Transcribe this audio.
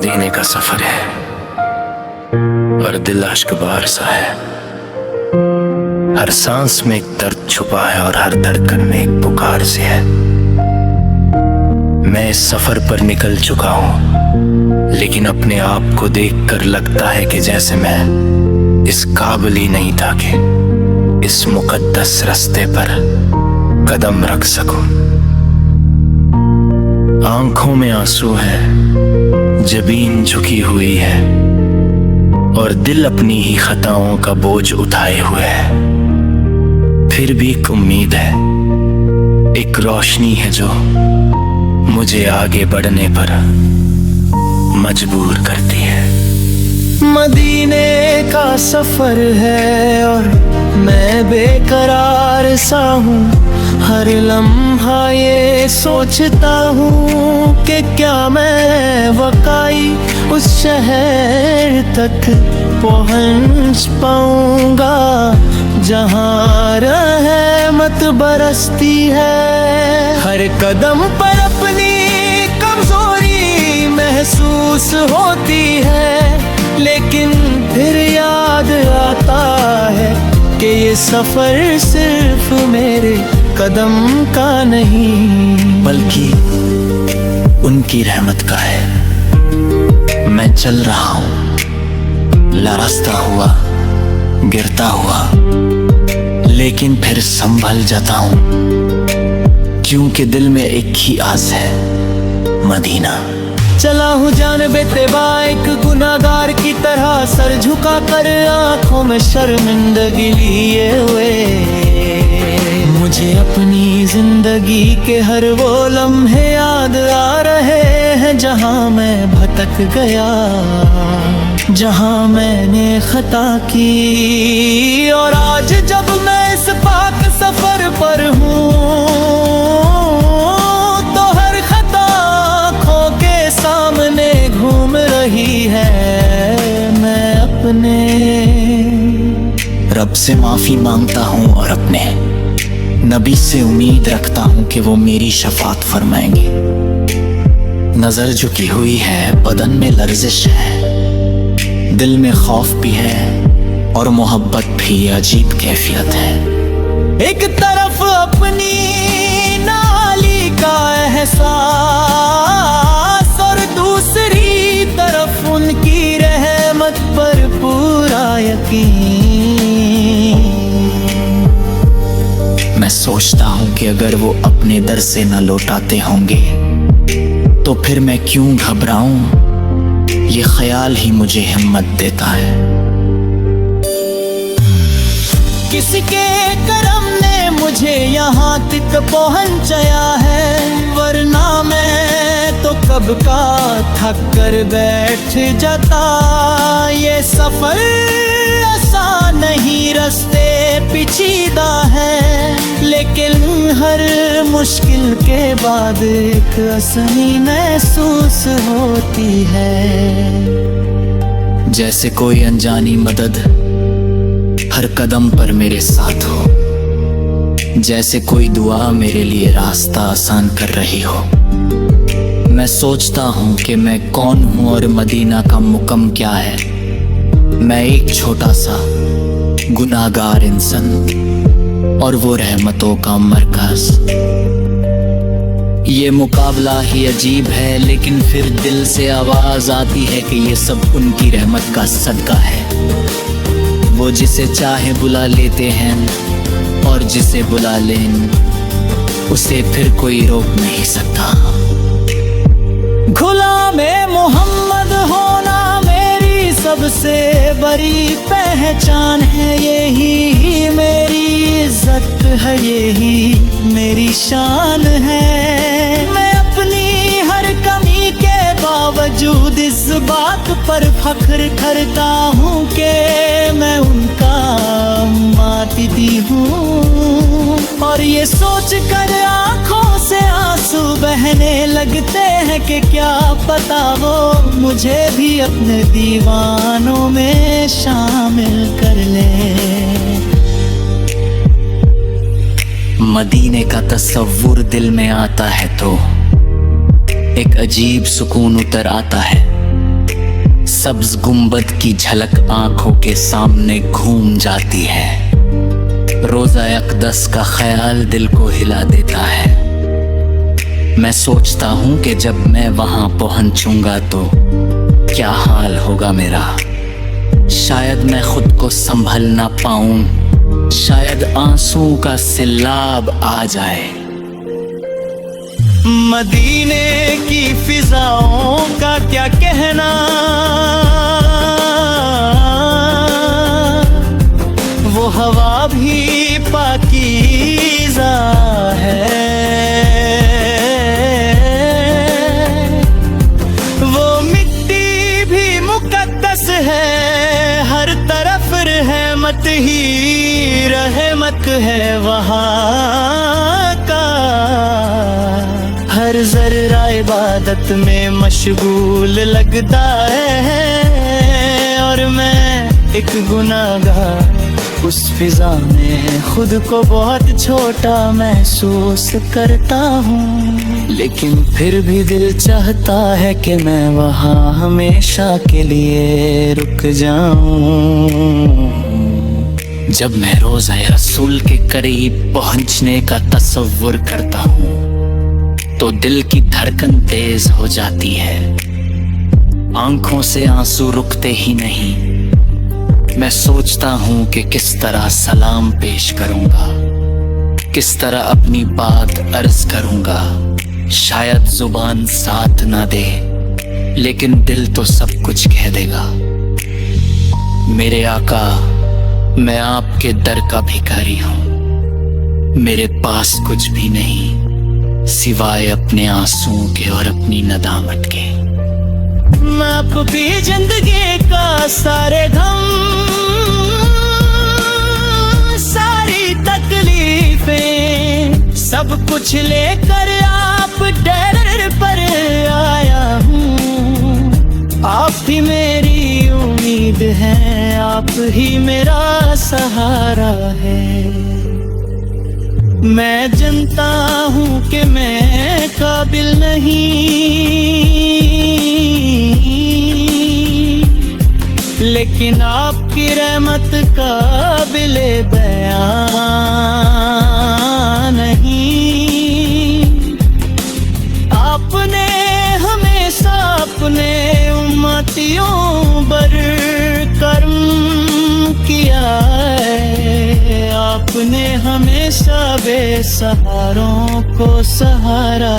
मदीने का सफर है और दिल अश्क बहार सा है। हर सांस में एक दर्द छुपा है और हर धड़कन में एक पुकार सी है। मैं इस सफर पर निकल चुका हूँ, लेकिन अपने आप को देखकर लगता है कि जैसे मैं इस काबिल ही नहीं था कि इस मुकद्दस रास्ते पर कदम रख सकूं। आंखों में आंसू है, जबीन झुकी हुई है और दिल अपनी ही खताओं का बोझ उठाए हुए है। फिर भी एक उम्मीद है, एक रोशनी है जो मुझे आगे बढ़ने पर मजबूर करती है। मदीने का सफर है और मैं बेकरार सा हूँ। हर लम्हा ये सोचता हूँ कि क्या मैं वाकई उस शहर तक पहुँच पाऊँगा जहाँ रहमत बरसती है। हर कदम पर अपनी कमजोरी महसूस होती है, लेकिन फिर याद आता है कि ये सफर सिर्फ मेरे कदम का नहीं बल्कि उनकी रहमत का है। मैं चल रहा हूँ, लरसता हुआ, गिरता हुआ, लेकिन फिर संभल जाता हूँ, क्योंकि दिल में एक ही आस है, मदीना। चला हूँ जान बेतबा एक गुनाहगार की तरह, सर झुका कर आंखों में शर्मिंदगी लिए हुए। मुझे अपनी जिंदगी के हर वो लम्हे याद आ रहे हैं जहाँ मैं भटक गया, जहाँ मैंने खता की। और आज जब मैं इस पाक सफर पर हूँ तो हर खता आँखों के सामने घूम रही है। मैं अपने रब से माफी मांगता हूँ और अपने नबी से उम्मीद रखता हूँ कि वो मेरी शफात फरमाएंगे। नजर झुकी हुई है, बदन में लर्जिश है, दिल में खौफ भी है और मोहब्बत भी अजीब कैफियत है। एक तरफ अपनी नाली का एहसास और दूसरी तरफ उनकी रहमत पर पूरा यकीन। मैं सोचता हूँ कि अगर वो अपने दर से न लौटाते होंगे तो फिर मैं क्यों घबराऊं। ये ख्याल ही मुझे हिम्मत देता है। किसी के करम ने मुझे यहाँ तक पहुँचाया है, वरना मैं तो कब का थक कर बैठ जाता। ये सफर आसान नहीं, रास्ते पेचीदा है, लेकिन हर मुश्किल के बाद एक आसानी महसूस होती है। जैसे कोई अनजानी मदद हर कदम पर मेरे साथ हो, जैसे कोई दुआ मेरे लिए रास्ता आसान कर रही हो। मैं सोचता हूँ कि मैं कौन हूँ और मदीना का मुकम क्या है। मैं एक छोटा सा गुनाहगार इंसान और वो रहमतों का मरकज। ये मुकाबला ही अजीब है, लेकिन फिर दिल से आवाज आती है कि ये सब उनकी रहमत का सदका है। वो जिसे चाहे बुला लेते हैं और जिसे बुला लें उसे फिर कोई रोक नहीं सकता। गुलामे मोहम्मद होना मेरी सबसे बड़ी पहचान है। यही मेरी इज्जत है, यही मेरी शान है। मैं अपनी हर कमी के बावजूद इस बात पर फख्र करता हूँ कि मैं उनका मातदी हूँ। और ये सोच कर आँखों से आंसू बहने लगते हैं कि क्या पता वो मुझे भी अपने दीवानों में शामिल कर ले। मदीने का तस्वुर दिल में आता है तो एक अजीब सुकून उतर आता है। सब्ज गुंबद की झलक आंखों के सामने घूम जाती है। रोजा अक़दस का ख्याल दिल को हिला देता है। मैं सोचता हूँ कि जब मैं वहां पहुंचूंगा तो क्या हाल होगा मेरा। शायद मैं खुद को संभल ना पाऊं, शायद आंसू का सैलाब आ जाए। मदीने की फिजाओं का क्या कहना, वो हवा भी पाकीज़ा है। वो मिट्टी भी मुकद्दस है, हर तरफ रहमत ही रहमत है वहाँ का। हर जर्रा इबादत में मशगूल लगता है, और मैं एक गुनाहगार उस फिजा में खुद को बहुत छोटा महसूस करता हूँ। लेकिन फिर भी दिल चाहता है कि मैं वहाँ हमेशा के लिए रुक जाऊँ। जब मैं रोज़ा रसूल के करीब पहुंचने का तसव्वुर करता हूँ तो दिल की धड़कन तेज हो जाती है। आंखों से आंसू रुकते ही नहीं। मैं सोचता हूँ कि किस तरह सलाम पेश करूँगा, किस तरह अपनी बात अर्ज करूँगा। शायद जुबान साथ ना दे, लेकिन दिल तो सब कुछ कह देगा। मेरे आका, मैं आपके दर का भिखारी हूँ। मेरे पास कुछ भी नहीं सिवाय अपने आंसुओं के और अपनी नदामत के। मैं आपकी जिंदगी का सारे गम, सारी तकलीफें, सब कुछ लेकर आप डर पर आया हूँ। आप ही मेरी उम्मीद है, आप ही मेरा सहारा है। मैं जानता हूँ कि मैं काबिल नहीं, लेकिन आपकी रहमत काबिले बयां नहीं। आपने हमेशा अपने उम्मतियों पर करम किया है। आपने हमेशा बेसहारों को सहारा